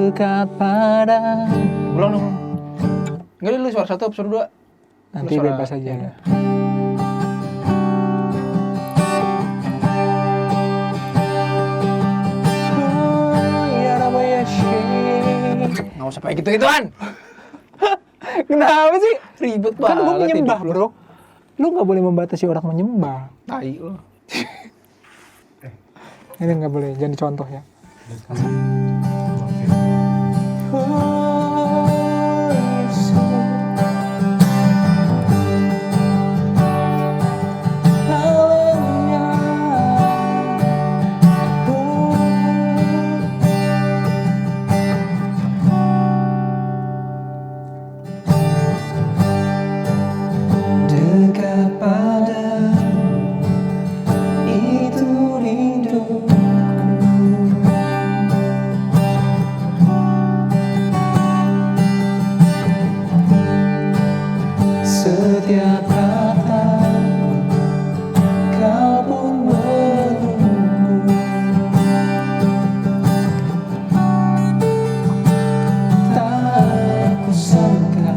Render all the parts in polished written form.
dekat pada. Belum dong. Enggak dulu suara 1 suara 2. Nanti Suara- bebas aja. Iya. Nggak usah pakai gitu-gituan. Kenapa sih? Ribet Kan banget. gua menyembah, hidup lu. bro. Lu nggak boleh membatasi orang menyembah. Tai lu. Ini nggak boleh, jadi contoh ya. Dekat padamu itu rinduku. Setiap kataku kau pun menunggu. Tak kusangka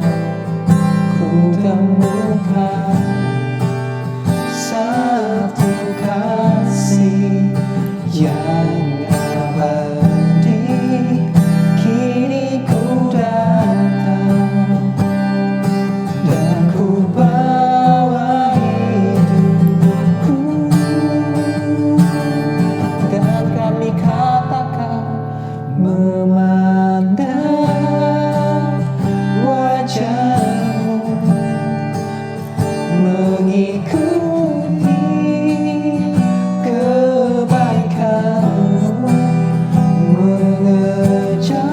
ku temukan satu kasih yang abadi. Kini ku datang dan ku bawa hidupku, dan kami katakan memandang wajahmu, mengikuti kebaikanmu, mengejar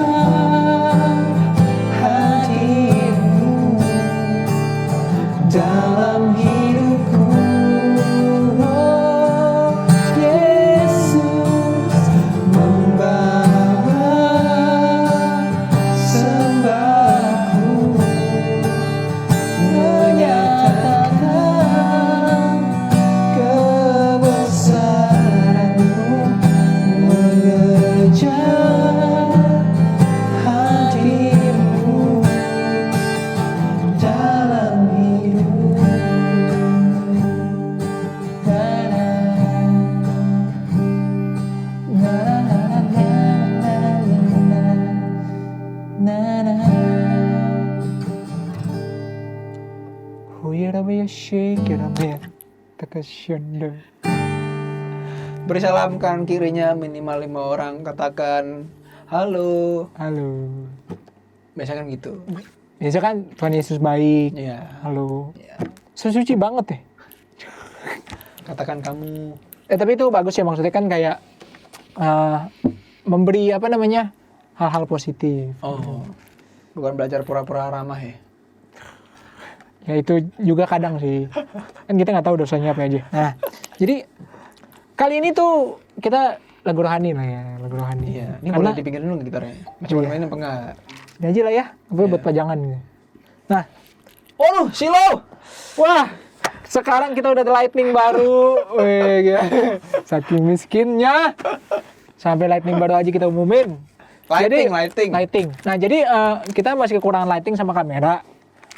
hadirmu dalam hidupku. Oh, Yesus membawa sembahku, menyatakan kebesaranmu, mengejar hadirmu dalam hidup. Beri salam kanan kirinya minimal 5 orang. Katakan halo. Halo. Biasa kan gitu. Biasa kan Tuhan Yesus baik. Iya. Halo. Iya. Sesuci banget deh. Katakan kamu. Tapi itu bagus ya, maksudnya kan kayak memberi apa namanya hal-hal positif. Oh. Bukan belajar pura-pura ramah ya. Ya itu juga kadang sih. Kan kita nggak tahu dosanya apa aja. Nah, jadi kali ini tuh kita lagu rohani lah ya, lagu rohani. Iya. Ini Karena boleh dipinggirin dulu gitarnya. Masih boleh main apa enggak? ini aja lah ya, apa buat pajangan gitu. Nah, Oh, Silo. wah, sekarang kita udah ada lightning baru. Weh, gila. Saking miskinnya. Sampai lightning baru aja kita umumin. Lighting. Nah, jadi kita masih kekurangan lighting sama kamera.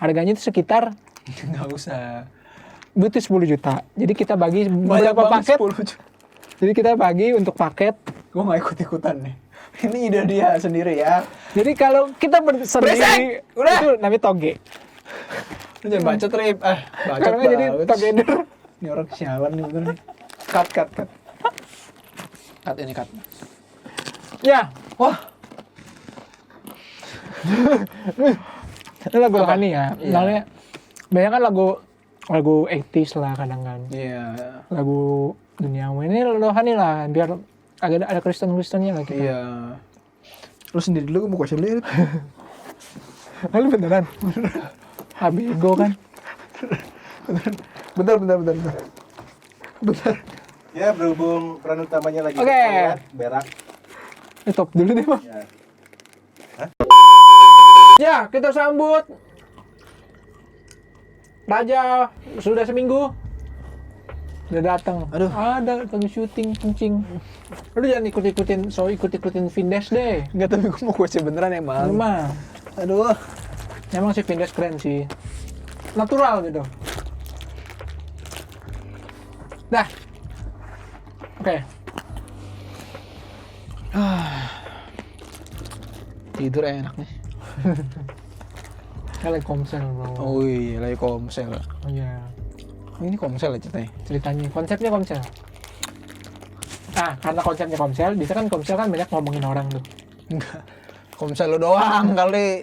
Harganya itu sekitar Enggak usah. butuh 10 juta. Jadi kita bagi Banyak beberapa banget paket. 10 juta. Jadi kita bagi untuk paket. Gue gak ikut-ikutan nih. Ini ide dia sendiri ya. Jadi kalau kita sendiri, Beresek! Udah! itu namanya toge. Lu jangan bacot, Rip. Bacot Karena jadi banget. togeder. Ini orang kesialan nih bener nih. Cut. Cut ini, cut. Ya, Wah. ini lagu rohani ya. Iya. Soalnya banyak kan lagu 80s lah kadang kan. Iya. Lagu duniawi ini rohani lah, biar agak ada Kristen-Kristennya lah kita. Iya. Lu sendiri dulu, gue mau question lu ya. Lalu beneran? Bego kan? Bentar. Ya, berhubung peran utamanya lagi Oke. berak. Stop dulu deh, Bang. Ya. Ya, kita sambut Raja sudah seminggu. Udah datang. Aduh. Ada lagi syuting kencing. Lu jangan ikut-ikutin Vindes deh. Enggak, tapi gue mau kuece beneran emang. Emang. Aduh. Emang si Vindes keren sih. Natural gitu. Dah. Oke. Tidur enak nih. Kita lagi komsel bro. Oh iya, lagi komsel. Oh iya. Ini komsel ya ceritanya. Ceritanya, konsepnya komsel. Nah, karena konsepnya komsel, bisa kan komsel kan banyak ngomongin orang tuh. Enggak. Komsel lu doang kali.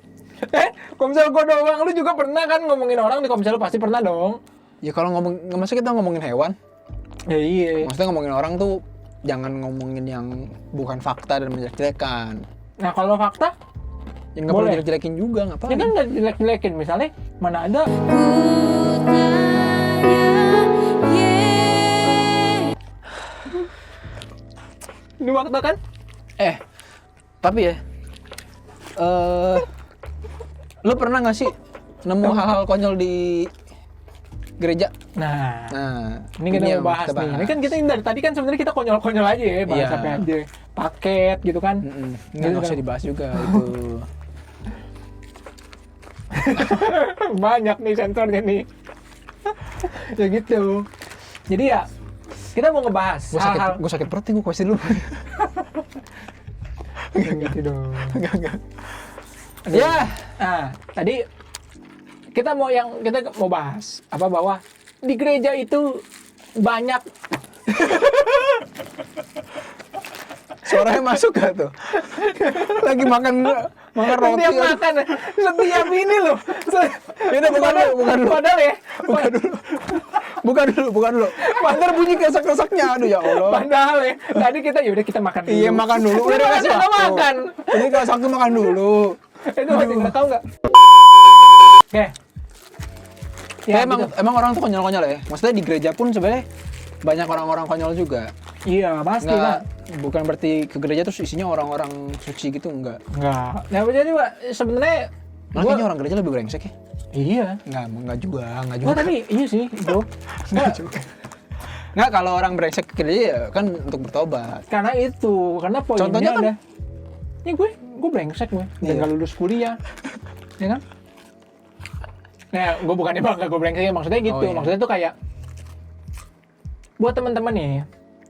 Komsel gua doang, lu juga pernah kan ngomongin orang di komsel lu pasti pernah dong. Ya kalau masa kita ngomongin hewan? Ya iya. Maksudnya ngomongin orang tuh jangan ngomongin yang bukan fakta dan menjelek-jelekan. Nah kalau fakta, Ya nggak perlu boleh. jelek-jelekin juga, ngapain? ya kan nggak jelek-jelekin. Misalnya, mana ada ini fakta kan? Tapi ya, lu pernah nggak sih nemu hal-hal konyol di gereja? Nah, Nah, ini kita yang mau bahas nih. Ini kan kita dari tadi kan sebenarnya kita konyol-konyol aja ya, bahas Iya. apa aja. Paket gitu kan. nggak usah dibahas juga itu. Banyak nih sensornya nih. Ya gitu. Jadi ya kita mau ngebahas hal-hal Gue sakit perut nih, gue kuesin dulu. yang gitu dong. Enggak. Ya, nah tadi kita mau bahas apa bahwa di gereja itu banyak Suaranya masuk gak tuh? Lagi makan roti. setiap makan setiap ini loh. Yaudah, bukan dulu. Padahal ya. Bukan dulu. Padahal bunyi kesek-keseknya, aduh ya Allah. Padahal ya. Tadi kita yaudah kita makan dulu. Iya, makan dulu. Udah dikasih nggak waktu. makan. Ini kasih waktu makan dulu. Itu masih nggak tahu nggak? Oke. Ya, gitu. emang orang tuh konyol-konyol ya. Maksudnya di gereja pun sebenarnya banyak orang-orang konyol juga. Iya pasti lah. Bukan berarti ke gereja terus isinya orang-orang suci gitu, enggak. Enggak. Nah jadi Pak, sebenarnya Malah kayaknya orang gereja lebih brengsek ya. iya. Enggak juga. Oh tapi iya sih bro. Enggak, kalau orang brengsek ke gereja ya kan untuk bertobat. Karena itu, karena poinnya Contohnya kan- ada. Ya gue brengsek gue, dan Iya. nggak lulus kuliah, ya kan? Nah, gue bukannya bangga gue brengsek, maksudnya gitu, Oh, iya. maksudnya tuh kayak buat teman-teman nih,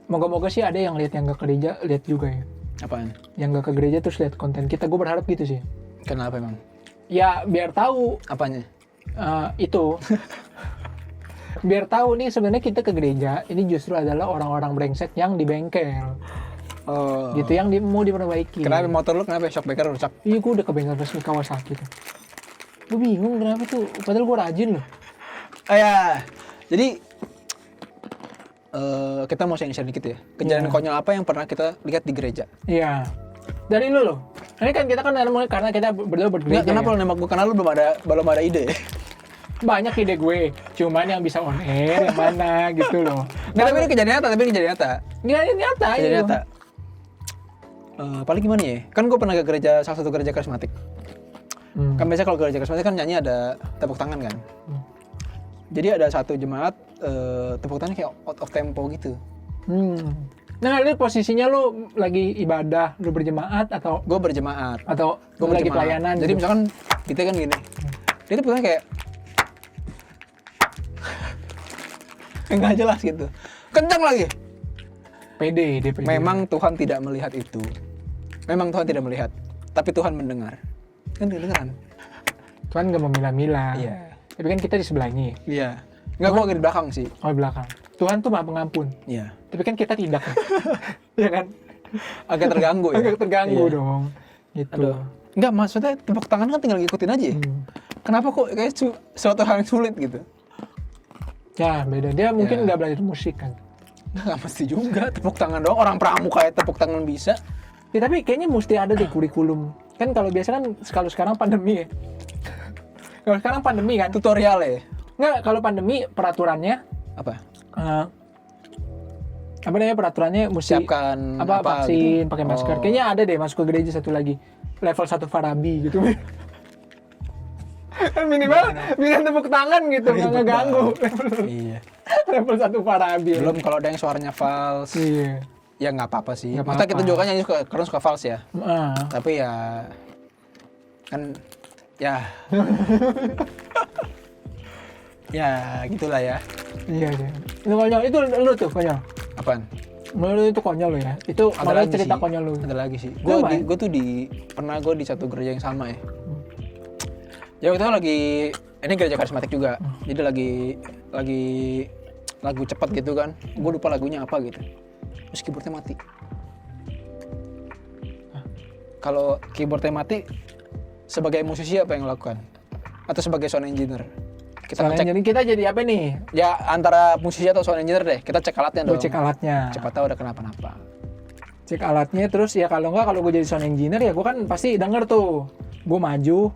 moga-moga sih ada yang lihat yang gak ke gereja, lihat juga ya. Apaan? Yang gak ke gereja terus lihat konten kita, gue berharap gitu sih. Kenapa emang? Ya biar tahu Apanya? itu, biar tahu nih sebenarnya kita ke gereja ini justru adalah orang-orang brengsek yang di bengkel, Oh. gitu yang mau diperbaiki. Kenapa motor lu kenapa shock breaker rusak? Iya, gue udah ke bengkel resmi Kawasaki tuh. Gue bingung kenapa tuh, padahal gue rajin loh. Ya. Jadi kita mau share dikit ya. Kejadian Iya. konyol apa yang pernah kita lihat di gereja? Iya. Dari lu loh. Ini kan kita kan karena kita berdua bergereja. Kenapa Ya. lu nembak gue? Karena lu belum ada ide. Banyak ide gue, cuman yang bisa on air yang mana gitu loh. Nggak, tapi ini kejadian nyata. Nggak nyata Kejadian itu. nyata. Paling gimana ya? Kan gue pernah ke gereja, salah satu gereja karismatik. Kan biasa kalau gereja karismatik kan nyanyi ada tepuk tangan kan. Jadi ada satu jemaat tepuk tangan kayak out of tempo gitu. Nah, ini posisinya lu lagi ibadah, lu berjemaat atau Gue berjemaat. lu lagi pelayanan? Jadi gitu? misalkan kita kan gini. Dia tepuk tangan kayak nggak jelas gitu. Kencang lagi. pede, dia pede. Memang Tuhan tidak melihat itu. Memang Tuhan tidak melihat. Tapi Tuhan mendengar. Kan kedengeran. Tuhan nggak memilah-milah. Iya. Tapi kan kita di sebelahnya. Iya. Nggak, gue agak di belakang sih. Oh, di belakang. Tuhan tuh maha pengampun. Iya. Tapi kan kita tidak. Iya kan? Agak terganggu ya. Agak terganggu Iya. dong. Gitu. Aduh. Nggak, maksudnya tepuk tangan kan tinggal ngikutin aja ya. Kenapa kok kayak suatu hal yang sulit gitu? Ya, beda. Dia mungkin Ya. nggak belajar musik kan. Nggak mesti juga tepuk tangan doang. Orang pramuka ya tepuk tangan bisa. Ya, tapi kayaknya mesti ada deh kurikulum. Kan kalau biasa kan kalau sekarang pandemi ya. Kalau sekarang pandemi kan. Tutorial ya. Nggak, kalau pandemi peraturannya Apa? apa namanya peraturannya mesti Siapkan apa vaksin, gitu? pakai masker. Oh. Kayaknya ada deh masuk ke gereja satu lagi. Level 1 Farabi gitu. Minimal bisa tepuk tangan gitu, nggak ngeganggu. Iya. Level 1 Farabi. Belum kalau ada yang suaranya fals. Iya. Ya nggak apa-apa sih. Nggak Maksudnya kita apa-apa. juga kan nyanyi karena suka fals ya. Ah. Tapi ya kan ya ya gitulah ya. Iya sih. Itu konyol, itu lu tuh konyol. Apaan? Menurut itu konyol lo ya. Itu Ada malah lagi cerita sih. konyol lu. Ada lagi sih. Kenapa ya? Gue tuh pernah di satu gereja yang sama ya. Ya waktu itu ini gereja karismatik juga. Jadi lagi lagu cepat gitu kan. Gue lupa lagunya apa gitu. Terus keyboardnya mati. Kalau keyboardnya mati, sebagai musisi apa yang lakukan? Atau sebagai sound engineer? Kita Soalnya ngecek. jadi kita jadi apa nih? Ya antara musisi atau sound engineer deh. Kita cek alatnya Gue dong. cek alatnya. Cepat tahu ada kenapa-napa. Cek alatnya terus ya kalau gue jadi sound engineer ya gue kan pasti denger tuh. Gue maju,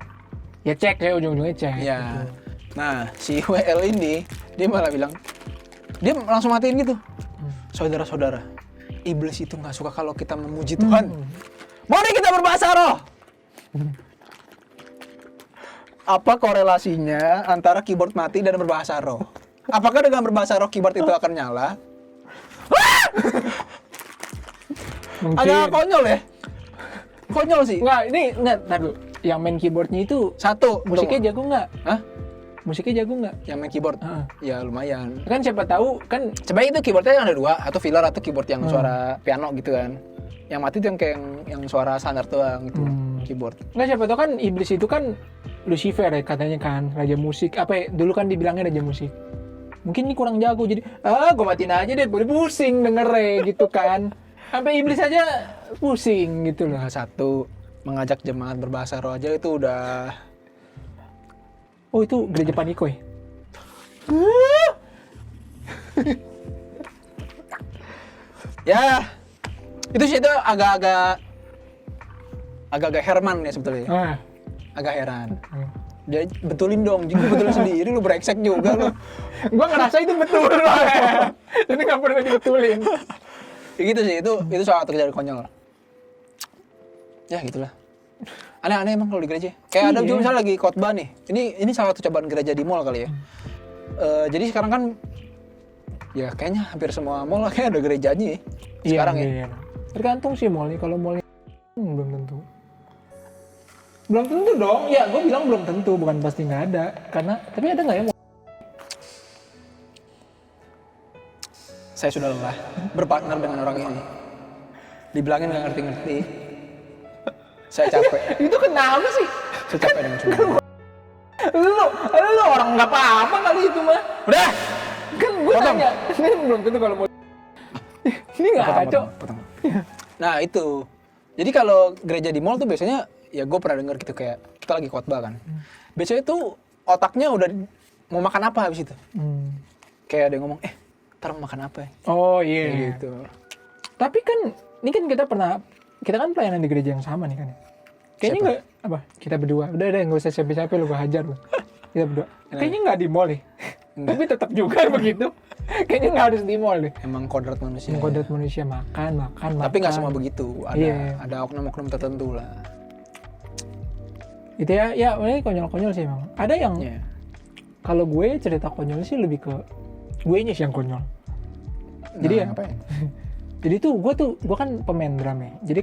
ya cek ya ujung-ujungnya cek. Ya. Gitu. Nah, si WL ini dia malah bilang, dia langsung matiin gitu. Saudara-saudara, iblis itu nggak suka kalau kita memuji Tuhan. Mari kita berbahasa roh. Apa korelasinya antara keyboard mati dan berbahasa roh? Apakah dengan berbahasa roh keyboard itu akan nyala? Mungkin. Agak konyol ya. Konyol sih. Nggak, ntar dulu. Yang main keyboardnya itu Satu, musiknya jago nggak? Hah? Musiknya jago nggak? Yang main keyboard? Heeh. Ya lumayan. Kan siapa tahu kan Sebenarnya itu keyboardnya ada dua, atau filler atau keyboard yang suara piano gitu kan. Yang mati itu yang kayak yang suara standar doang gitu. Keyboard. nggak siapa tahu kan iblis itu kan Lucifer ya katanya kan raja musik apa ya, dulu kan dibilangnya raja musik. Mungkin ini kurang jago jadi gue matiin aja deh, boleh pusing denger gitu kan. Sampai iblis aja pusing gitu loh. Nah, satu, mengajak jemaat berbahasa roh aja itu udah Oh itu gereja Paniko ya? ya itu sih itu agak-agak Herman ya sebetulnya. Ah. Agak heran. Dia betulin dong, jadi betulin sendiri lu brengsek juga lu. Gue ngerasa itu betul loh. Jadi nggak perlu dibetulin. Ya gitu sih, itu soal terjadi konyol. Ya gitulah. Aneh-aneh emang kalau di gereja. Kayak ada Iya. juga misalnya lagi khotbah nih. Ini salah satu cobaan gereja di mall kali ya. Jadi sekarang kan ya kayaknya hampir semua mall kayak ada gerejanya ya. Sekarang ya. Iya. Tergantung sih mallnya. Kalau mallnya belum tentu. Belum tentu dong. Ya gue bilang belum tentu, bukan pasti nggak ada. Karena tapi ada nggak ya? Saya sudah lelah berpartner dengan orang ini. Dibilangin nggak ngerti-ngerti. Saya capek. Itu kenapa sih? Saya capek dengan semua. Lu orang nggak apa-apa kali itu mah. Udah. Kan gue Potong. tanya. Ini belum tentu kalau mau. Ini nggak ngaco. Potong. Nah itu. Jadi kalau gereja di mall tuh biasanya ya gue pernah denger gitu kayak kita lagi khotbah kan. Biasanya tuh otaknya udah mau makan apa habis itu. Kayak ada yang ngomong, ntar mau makan apa ya? Oh iya. Kayak gitu. Tapi kan ini kan kita kan pelayanan di gereja yang sama nih kan. Kayaknya Siapa? nggak apa? Kita berdua. Udah nggak usah capek-capek lu, gue hajar lu. Kita berdua. Kayaknya nggak di mall nih. Tapi tetap juga begitu. Kayaknya nggak harus di mall deh. Emang kodrat manusia. Kodrat manusia makan. Tapi nggak semua begitu. Ada oknum-oknum tertentu lah. Itu ya ini konyol-konyol sih emang. Ada yang Iya. kalau gue cerita konyol sih lebih ke gue nya sih yang konyol. Jadi ya ngapain? Jadi gue kan pemain drum ya. Jadi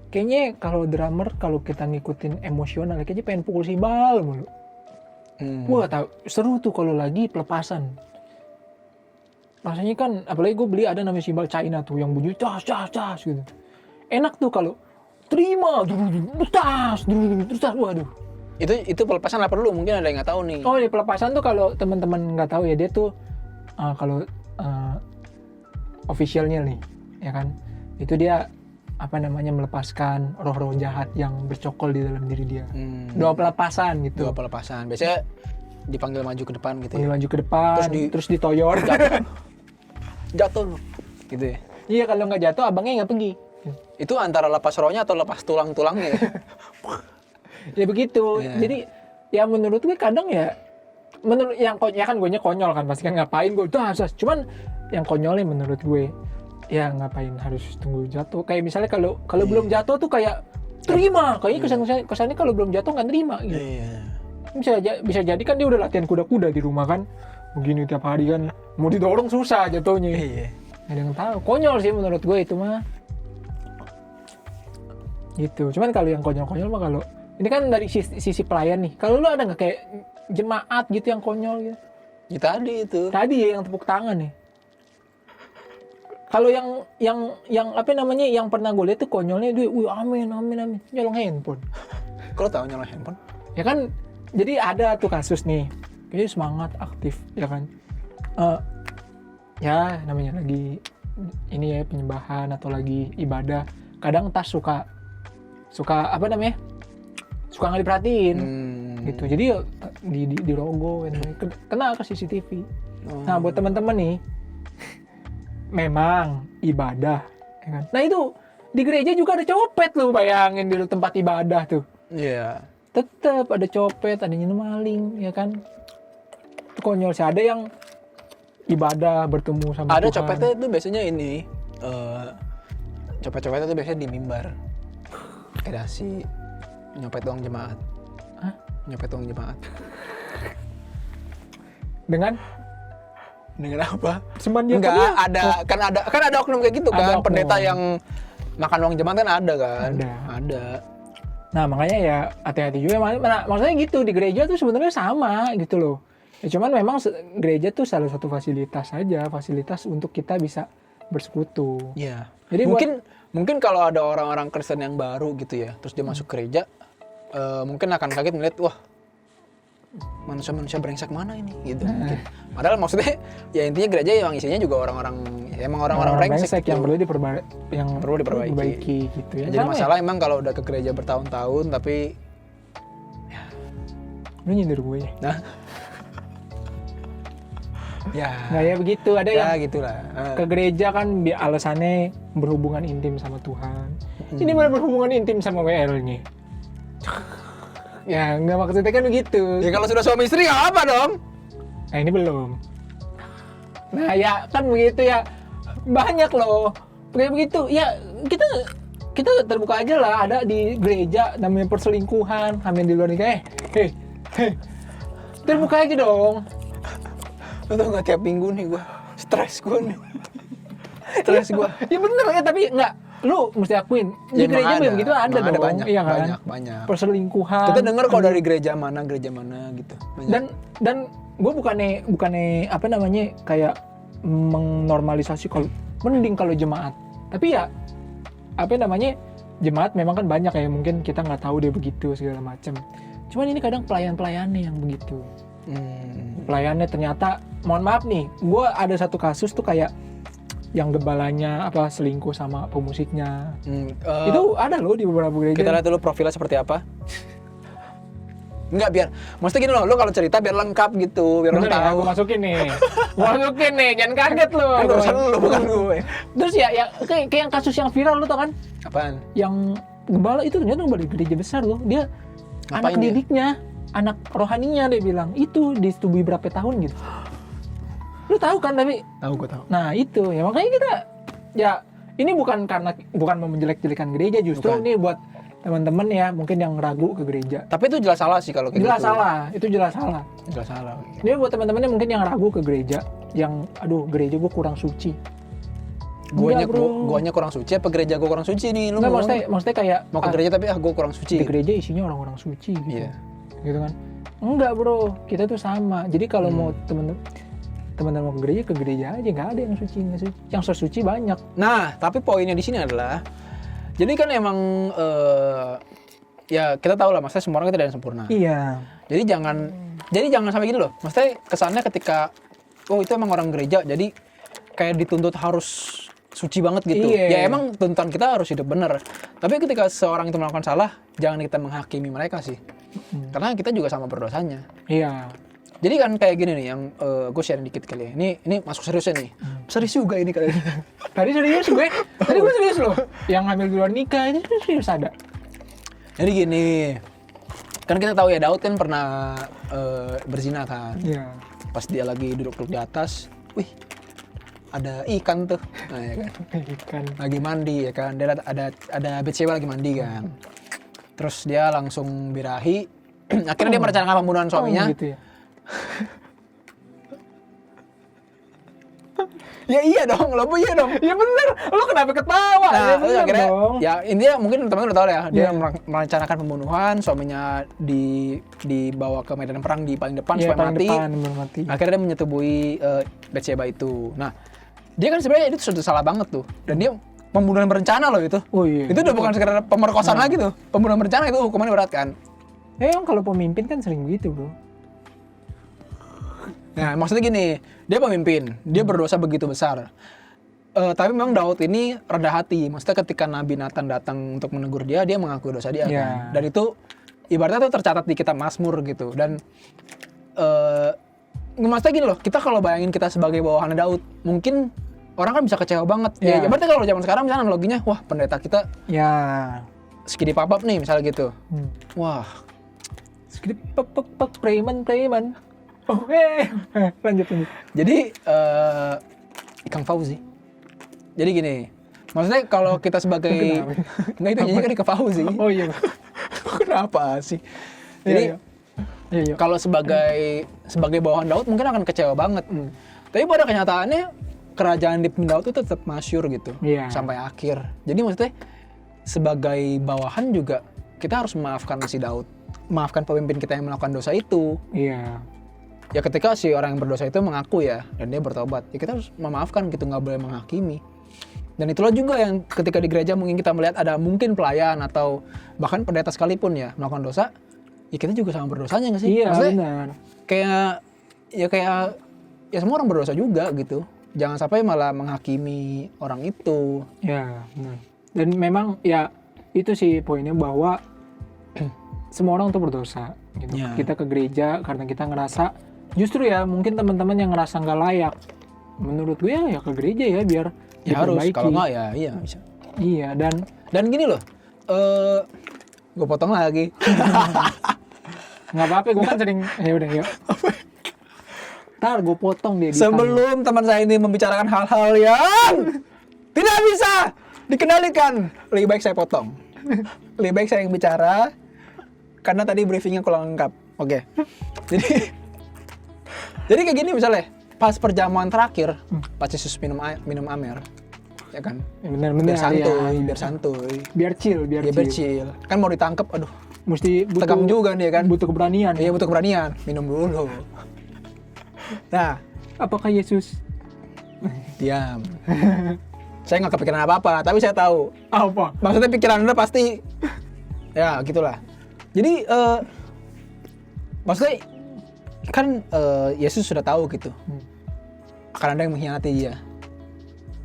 kayaknya kalau drummer kalau kita ngikutin emosional kayaknya pengen pukul simbal mulu. Wah tahu seru tuh kalau lagi pelepasan. Rasanya kan apalagi gue beli ada namanya simbal China tuh yang bunyi cas gitu. Enak tuh kalau terima tas waduh. Itu pelepasan apa dulu? Mungkin ada yang nggak tahu nih. Oh ya pelepasan tuh kalau teman-teman nggak tahu ya dia tuh kalau officialnya nih ya kan itu dia melepaskan roh-roh jahat yang bercokol di dalam diri dia. Doa pelepasan gitu. Doa pelepasan. Biasanya dipanggil maju ke depan gitu ya. Maju ke depan terus ditoyor Jatuh gitu ya. Iya kalau nggak jatuh abangnya nggak pergi. Itu antara lepas rohnya atau lepas tulang-tulangnya ya? Ya begitu. Yeah. Jadi ya menurut gue kadang menurut yang kan gue konyol kan pasti kan ngapain gue cuman yang konyolnya menurut gue ya ngapain harus tunggu jatuh. Kayak misalnya kalau belum jatuh tuh kayak terima. Kayaknya kesannya kalau belum jatuh nggak terima gitu. Iya. Bisa jadi kan dia udah latihan kuda-kuda di rumah kan. Begini tiap hari kan, mau didorong susah jatuhnya. Iya. Ada yang tahu. Konyol sih menurut gue itu mah. Gitu. Cuman kalau yang konyol-konyol mah kalau ini kan dari sisi pelayan nih. Kalau lu ada nggak kayak jemaat gitu yang konyol gitu? Ya tadi itu. Tadi ya yang tepuk tangan nih. Kalau yang apa namanya yang pernah gue lihat tuh konyolnya dia, amin nyolong handphone. Kalau tahu nyolong handphone? Ya kan, jadi ada tuh kasus nih, kayaknya semangat aktif ya kan. Ya namanya lagi ini ya penyembahan atau lagi ibadah, kadang tas suka apa namanya, suka nggak diperhatiin gitu. Jadi di rogo, kena ke CCTV. Nah buat teman-teman nih. Memang ibadah, ya kan? Nah itu di gereja juga ada copet lu, bayangin di tempat ibadah tuh. Iya. Tetap ada copet, ada yang maling, ya kan? Itu konyol sih. Ada yang ibadah bertemu sama Ada Tuhan. copetnya itu biasanya ini, copet-copetnya itu biasanya di mimbar. Kayak si nyopet uang jemaat. Hah? Nyopet uang jemaat. Dengan apa? Cuman dia Enggak, ada oknum kayak gitu Ada kan, oknum. pendeta yang makan uang jemaat kan ada kan? Ada. Nah makanya ya hati-hati juga. Maksudnya gitu di gereja tuh sebenarnya sama gitu loh. Ya, cuman memang gereja tuh salah satu fasilitas saja, fasilitas untuk kita bisa bersekutu. Iya. Jadi mungkin kalau ada orang-orang Kristen yang baru gitu ya, terus dia masuk gereja, mungkin akan kaget melihat, wah manusia brengsek mana ini gitu mungkin. Padahal maksudnya ya intinya gereja yang isinya juga orang-orang brengsek yang gitu. perlu diperbaiki gitu ya. Jadi masalah emang kalau udah ke gereja bertahun-tahun tapi lu nyindir gue ya. nah ya Nggak ya begitu, ada ya yang gitulah. ke gereja kan alasannya berhubungan intim sama Tuhan. Ini malah berhubungan intim sama WL-nya. Ya nggak, maksudnya kan begitu. Ya kalau sudah suami istri nggak apa dong. Nah ini belum. Nah ya kan begitu ya, banyak loh kayak begitu ya. Kita terbuka aja lah, ada di gereja namanya perselingkuhan, hamil di luar nikah. Terbuka aja dong. Lu tau nggak, tiap minggu nih gue stres gue. Ya bener ya, tapi nggak, lu mesti akuin di Ya, gereja ada. begitu ada Emang dong, banyak, iya kan? banyak. Perselingkuhan. Kita dengar kok dari gereja mana gitu. Banyak. Dan gue bukannya apa namanya kayak menormalisasi kalau mending kalau jemaat. Tapi ya apa namanya, jemaat memang kan banyak ya, mungkin kita nggak tahu dia begitu segala macam. Cuman ini kadang pelayannya yang begitu. Pelayannya ternyata, mohon maaf nih, gue ada satu kasus tuh kayak yang gembalanya apa selingkuh sama pemusiknya. Itu ada loh di beberapa gereja. Kita lihat dulu profilnya seperti apa. Enggak, biar maksudnya gini loh, lu kalau cerita biar lengkap gitu, biar orang Bener ya, tahu. gue masukin nih, jangan kaget lo. Kan urusan lu bukan gue. Terus ya kayak yang kasus yang viral lo tau kan? Apaan? Yang gembala itu ternyata gembala gereja besar loh. Dia Ngapain anak dia? didiknya, anak rohaninya, dia bilang itu disetubui berapa tahun gitu. Lu tahu kan tapi? Tahu, gue tahu. Nah itu ya, makanya kita ya ini bukan mau menjelek-jelekan gereja, justru Bukan. ini buat teman-teman ya mungkin yang ragu ke gereja. Tapi itu jelas salah sih kalau kayak Jelas gitu. salah, itu jelas salah. Jelas salah. Ini buat teman-teman yang mungkin yang ragu ke gereja, yang aduh gereja gue kurang suci. Guanya Enggak, bro. guanya kurang suci apa gereja gue kurang suci nih? Lu Enggak, mau maksudnya kayak mau ke gereja tapi gue kurang suci. di gereja isinya orang-orang suci gitu. Iya. Gitu kan. Enggak bro, kita tuh sama. Jadi kalau mau teman-teman mau ke gereja aja, nggak ada yang suci, nggak suci. Yang so suci banyak. Nah, tapi poinnya di sini adalah, jadi kan emang ya kita tahu lah, maksudnya semua orang kita tidak ada yang sempurna. Iya. Jadi jangan sampai gini loh. Maksudnya kesannya ketika itu emang orang gereja, jadi kayak dituntut harus suci banget gitu. Iya. Ya emang tuntutan kita harus hidup benar. Tapi ketika seorang itu melakukan salah, jangan kita menghakimi mereka sih. Karena kita juga sama berdosanya. Iya. Jadi kan kayak gini nih, yang gue sharing dikit kali ya. Ini masuk seriusnya nih. Serius juga ini kali ini. Tadi serius gue. Tadi gue serius loh. Yang hamil di luar nikah itu serius ada. Jadi gini, kan kita tahu ya Daud kan pernah berzina kan. Iya. Pas dia lagi duduk-duduk di atas, wih, ada ikan tuh, nah, ya kan? Ikan. Lagi mandi ya kan, dia ada Bathsheba lagi mandi kan. Terus dia langsung birahi, Akhirnya dia merencanakan pembunuhan suaminya. gitu ya. Ya iya dong, lo iya dong. Ya bener, lu kenapa ketawa? Nah, Ya terus bener akhirnya, dong. ya intinya mungkin teman-teman udah tahu lah ya, dia Iya. merencanakan pembunuhan, suaminya dibawa ke medan perang di paling depan Iya, supaya paling mati. depan, baru mati. Akhirnya dia menyetubui Bathsheba itu. Nah, dia kan sebenarnya itu sudah salah banget tuh, dan dia pembunuhan berencana loh itu. Oh iya. Itu udah bukan sekedar pemerkosaan lagi tuh, pembunuhan berencana itu hukumannya berat kan. Yang kalau pemimpin kan sering gitu, bro. Nah, maksudnya gini, dia pemimpin, dia berdosa begitu besar. Tapi memang Daud ini rendah hati. Maksudnya ketika Nabi Nathan datang untuk menegur dia, dia mengakui dosa dia kan. Dan itu ibaratnya tuh tercatat di kitab Mazmur gitu. Dan maksudnya gini loh, kita kalau bayangin kita sebagai bawahan Daud, mungkin orang kan bisa kecewa banget. Ya berarti kalau zaman sekarang misalnya analoginya, wah pendeta kita skidi papap nih misalnya gitu. Wah, skidi papap preman. Oh, lanjut. Jadi Ikang Fauzi. Jadi gini, maksudnya kalau kita sebagai enggak itu nyanyi kan Ikang Fauzi. Oh iya. Kenapa sih? Jadi iya. kalau sebagai bawahan Daud mungkin akan kecewa banget. Tapi pada kenyataannya kerajaan dipimpin Daud itu tetap masyhur gitu sampai akhir. Jadi maksudnya sebagai bawahan juga kita harus memaafkan si Daud, maafkan pemimpin kita yang melakukan dosa itu. Iya. Ya ketika si orang yang berdosa itu mengaku ya dan dia bertobat, ya kita harus memaafkan gitu, nggak boleh menghakimi. Dan itulah juga yang ketika di gereja mungkin kita melihat ada mungkin pelayan atau bahkan pendeta sekalipun ya melakukan dosa, ya kita juga sama berdosanya nggak sih? Iya, maksudnya benar. Kayak semua orang berdosa juga gitu. Jangan sampai malah menghakimi orang itu. Ya, benar. Dan memang ya itu sih poinnya bahwa semua orang tuh berdosa gitu. Ya. Kita ke gereja karena kita ngerasa justru ya mungkin teman-teman yang ngerasa nggak layak. Menurut gue ya ke gereja ya biar Ya harus, diperbaiki. kalau nggak ya iya bisa. Iya, Dan gini loh, gue potong lagi. nggak apa-apa, gue kan sering ya udah yuk. Ntar gue potong deh. Sebelum teman saya ini membicarakan hal-hal yang tidak bisa dikendalikan, lebih baik saya potong. Lebih baik saya yang bicara, karena tadi briefingnya kurang lengkap. Oke. Jadi kayak gini misalnya, pas perjamuan terakhir, pas Yesus minum amer, ya kan? Bener-bener Biar santuy. Biar chill. Chill. Kan mau ditangkap, aduh. Mesti butuh, Tegang juga nih ya kan? Butuh keberanian. Iya butuh keberanian, minum dulu. Nah, apakah Yesus? diam. Saya nggak kepikiran apa-apa, tapi saya tahu. Apa? Maksudnya pikiran Anda pasti, ya gitulah. Jadi, maksudnya kan Yesus sudah tahu gitu. Akan ada yang mengkhianati dia.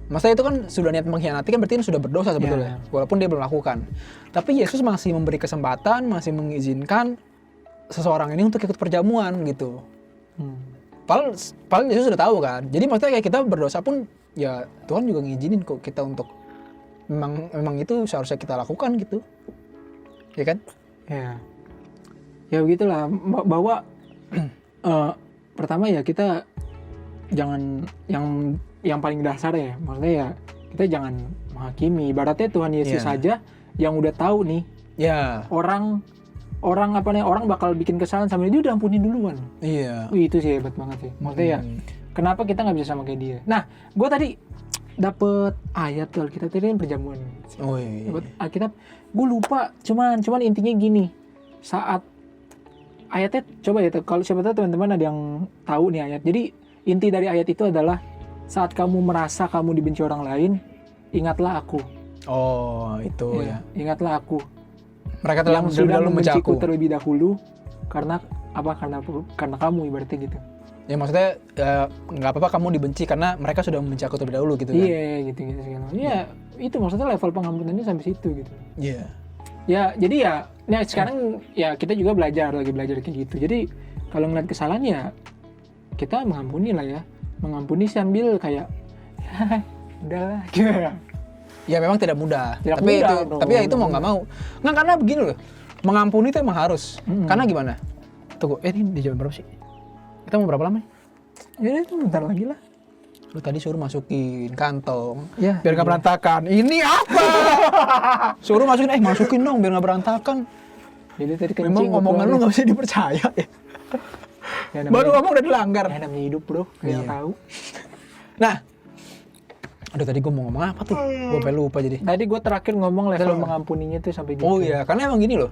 Maksudnya itu kan sudah niat mengkhianati kan berarti sudah berdosa sebetulnya. Walaupun dia belum lakukan. Tapi Yesus masih memberi kesempatan, masih mengizinkan seseorang ini untuk ikut perjamuan gitu. Padahal Yesus sudah tahu kan. Jadi maksudnya kayak kita berdosa pun ya Tuhan juga ngizinin kok kita untuk memang itu seharusnya kita lakukan gitu. Ya kan? Ya. Ya begitulah bahwa pertama ya kita jangan yang paling dasar ya. Maksudnya ya kita jangan menghakimi. Ibaratnya Tuhan Yesus saja yang udah tahu nih. Ya. Orang bakal bikin kesalahan sama dia udah ampunin duluan. Iya. Itu sih hebat banget sih. Maksudnya ya, kenapa kita nggak bisa sama kayak dia? Nah, gue tadi dapet ayat tuh Alkitab tadi kan perjamuan. Oh iya. Dapet Alkitab, gue lupa. Cuman intinya gini. Saat ayatnya coba ya, kalau siapa tahu teman-teman ada yang tahu nih ayat. Jadi inti dari ayat itu adalah saat kamu merasa kamu dibenci orang lain, ingatlah aku. Oh itu ya. Ingatlah aku. Mereka telah yang sudah membenciku aku terlebih dahulu karena apa? Karena kamu ibaratnya gitu. Ya maksudnya nggak apa-apa kamu dibenci karena mereka sudah membenci aku terlebih dahulu gitu kan. Iya gitu segala. Iya itu maksudnya level pengampunannya sampai situ gitu. Iya. Ya jadi ya nah sekarang ya kita juga lagi belajar kayak gitu. Jadi kalau ngeliat kesalahan ya kita mengampuni lah ya. Mengampuni sambil kayak udahlah gitu. Ya memang tidak mudah. Tidak tapi mudah, itu bro. tapi ya itu mau nggak mau. Nggak karena begini loh. Mengampuni itu emang harus. Karena gimana? Tunggu, ini di jam berapa sih? Kita mau berapa lama nih? Ya itu bentar lagi lah. Lu tadi suruh masukin kantong. Ya, biar nggak berantakan. Ini apa? Suruh masukin dong biar nggak berantakan. Jadi tadi kencing. Memang omongan lu nggak bisa dipercaya ya. Baru ngomong udah dilanggar. Ya namanya hidup bro, yang tahu. Nah, aduh tadi gue mau ngomong apa tuh? Gue sampai lupa jadi. Tadi gue terakhir ngomong level mengampuninya tuh sampai gitu. Oh iya, karena emang gini loh.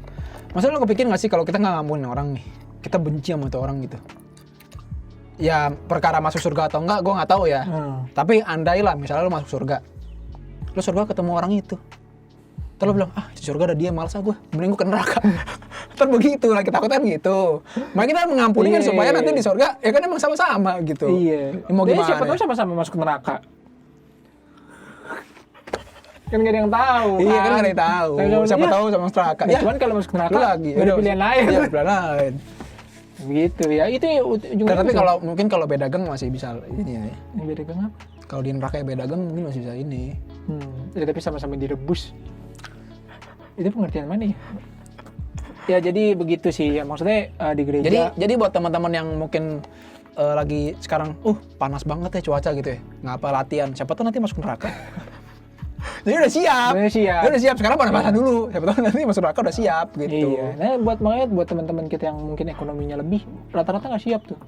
Masa lu kepikir nggak sih kalau kita nggak ngampunin orang nih, kita benci sama tuh orang gitu. Ya perkara masuk surga atau enggak, gue nggak tahu ya. Tapi andai lah, misalnya lu masuk surga, lu surga ketemu orang itu. Terus lu bilang, di surga ada dia, malas gue, mending gue ke neraka. Terus begitu lah, kita takutkan gitu. Makanya kita mengampuni kan supaya nanti di surga, ya kan emang sama-sama gitu. Iya. Ya, mau Jadi gimana? siapa tahu sama-sama masuk neraka. Kan gak ada yang tahu. Iya kan gak ada yang tahu. Siapa tahu sama neraka. Ya, cuman kalau masuk neraka, lagi. gak ada pilihan lain. Iya, pilihan lain. Begitu ya, itu ujungnya. Tapi kalau mungkin kalau beda gang masih bisa ini ya. Beda gang apa? Kalau di neraka beda gang mungkin masih bisa ini. Ya, tapi sama-sama direbus. Itu pengertian mana ya? Ya jadi begitu sih ya, maksudnya di gereja. Jadi buat teman-teman yang mungkin lagi sekarang panas banget ya cuaca gitu ya, ngapa latihan, siapa tahu nanti masuk neraka. Jadi udah siap. Udah siap. Sekarang panas-panas dulu. Siapa tahu nanti masuk neraka udah siap gitu. Iya. Nah, buat teman-teman kita yang mungkin ekonominya lebih, rata-rata nggak siap tuh.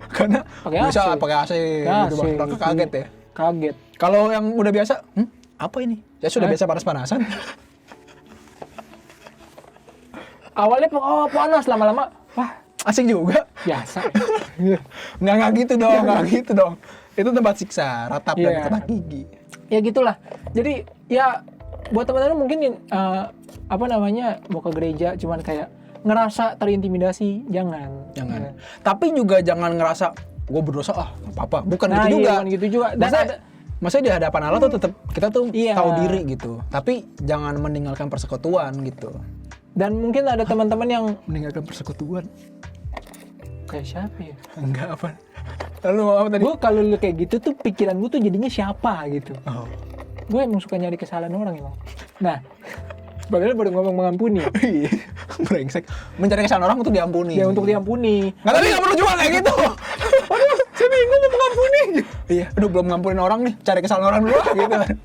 Karena bisa pakai AC, gitu, masuk neraka kaget ya. Kaget. Kalau yang udah biasa, apa ini? Ya sudah biasa panas-panasan. Awalnya panas, lama-lama wah asik juga. biasa. Nggak gitu dong. Itu tempat siksa, ratap dan kena gigi. Ya gitulah. Jadi ya buat teman-teman mungkin mau ke gereja cuman kayak ngerasa terintimidasi, jangan. Ya. Tapi juga jangan ngerasa gue berdosa apa-apa. Bukan gitu juga. Bukan gitu juga. Dan maksudnya di hadapan Allah tuh tetap kita tuh tahu diri gitu. Tapi jangan meninggalkan persekutuan gitu. Dan mungkin ada teman-teman yang meninggalkan persekutuan. Kayak siapa ya? Enggak apa. Lalu apa tadi? Gue kalau kayak gitu tuh pikiran gue tuh jadinya siapa gitu. Gue emang suka nyari kesalahan orang emang. Nah, padahal baru ngomong mengampuni. Iya, brengsek. Mencari kesalahan orang untuk diampuni. Ya untuk diampuni. Nggak, tapi nggak perlu juga kayak gitu. Aduh, saya bingung mau mengampuni. Iya, aduh belum ngampunin orang nih. Cari kesalahan orang dulu gitu kan.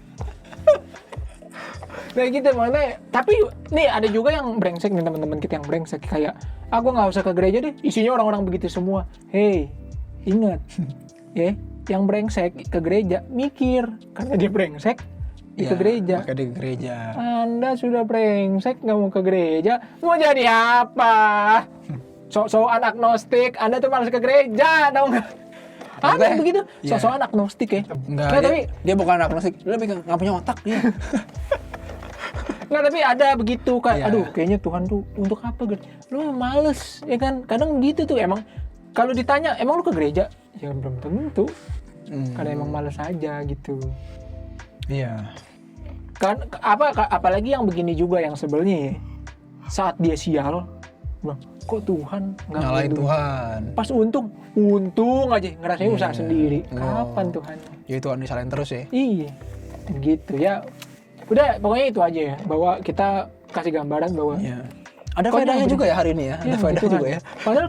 Nah gitu makanya, tapi nih ada juga yang brengsek nih, teman-teman kita yang brengsek kayak aku nggak usah ke gereja deh, isinya orang-orang begitu semua. Hey, ingat ya, yang brengsek ke gereja mikir karena dia brengsek ke gereja. Makanya dia ke gereja. Anda sudah brengsek nggak mau ke gereja, mau jadi apa? Sok-sokan agnostik, Anda tuh malas ke gereja, tau nggak? Ada begitu, sok-sokan agnostik ya. Enggak, tapi dia bukan agnostik, dia lebih nggak punya otak dia. Nggak, tapi ada begitu kayak, aduh kayaknya Tuhan tuh untuk apa gitu? Lu males, ya kan? Kadang gitu tuh emang. Kalau ditanya, emang lu ke gereja? Ya belum tentu. Karena emang males aja gitu. Iya. Kan apalagi yang begini juga yang sebelnya ya. Saat dia sial, bilang, kok Tuhan nggak nyalain Tuhan. Pas untung aja ngerasain usaha sendiri. Kapan Tuhan? Ya Tuhan disalahin terus ya. Iya, gitu ya. Udah pokoknya itu aja ya, bahwa kita kasih gambaran bahwa ada faedahnya juga ya hari ini ya. Ada faedah juga ya. Padahal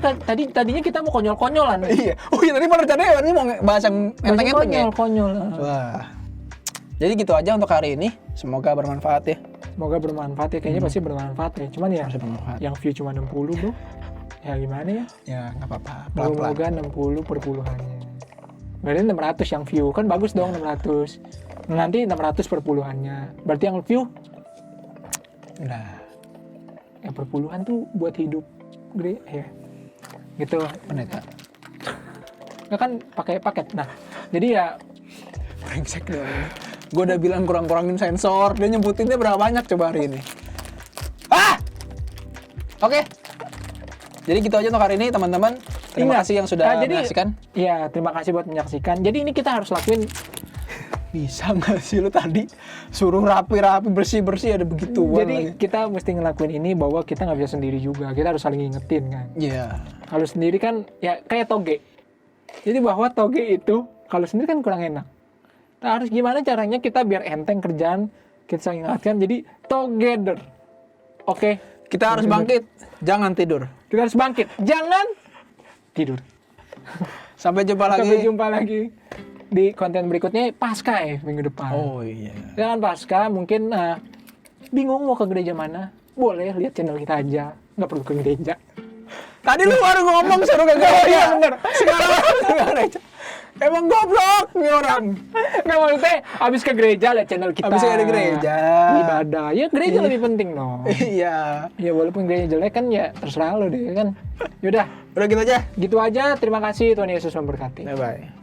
tadinya kita mau konyol-konyolan. Iya. Oh iya, tadi pada rencananya ini mau bahas yang enteng-enteng ya. Konyol. Wah. Jadi gitu aja untuk hari ini. Semoga bermanfaat ya. Semoga bermanfaat ya, kayaknya pasti bermanfaat ya. Cuman ya yang view cuma 60 bro. Ya gimana ya? Ya nggak apa-apa. Semoga 60 perpuluhannya. Berarti 600 yang view, kan bagus dong 600. Nanti 600 perpuluhannya. Berarti yang view yang perpuluhan tuh buat hidup gede ya. Gitu pendeta. Nggak kan pakai paket. Nah, jadi ya brengsek dong. Gue udah bilang kurang-kurangin sensor, dia nyebutinnya berapa banyak coba hari ini. Oke. Jadi gitu aja untuk hari ini teman-teman. Terima kasih yang sudah menyaksikan. Iya, terima kasih buat menyaksikan. Jadi ini kita harus lakuin. Bisa nggak sih lu tadi suruh rapi-rapi bersih-bersih ada begituan. Jadi kita mesti ngelakuin ini bahwa kita nggak bisa sendiri juga. Kita harus saling ngingetin kan. Iya. Kalau sendiri kan ya kayak toge. Jadi bahwa toge itu kalau sendiri kan kurang enak. Nah, harus gimana caranya kita biar enteng kerjaan, kita saling ingatkan. Jadi together. Oke. Kita harus bangkit, jangan tidur. Kita harus bangkit, jangan tidur. Sampai jumpa lagi di konten berikutnya Paskah ya minggu depan. Oh iya. Jangan Paskah mungkin bingung mau ke gereja mana. boleh lihat channel kita aja, nggak perlu ke gereja. Tadi lu baru ngomong suruh ke gereja. Iya bener. Sekarang ke gereja. Emang goblok nih orang. Nggak maksudnya abis ke gereja lihat channel kita. Abis ada gereja. Ibadah, ya gereja lebih penting dong. Iya. Ya walaupun gereja jelek kan ya terserah lo deh kan. Yaudah, Udah gitu aja. gitu aja. Terima kasih, Tuhan Yesus memberkati. Bye bye.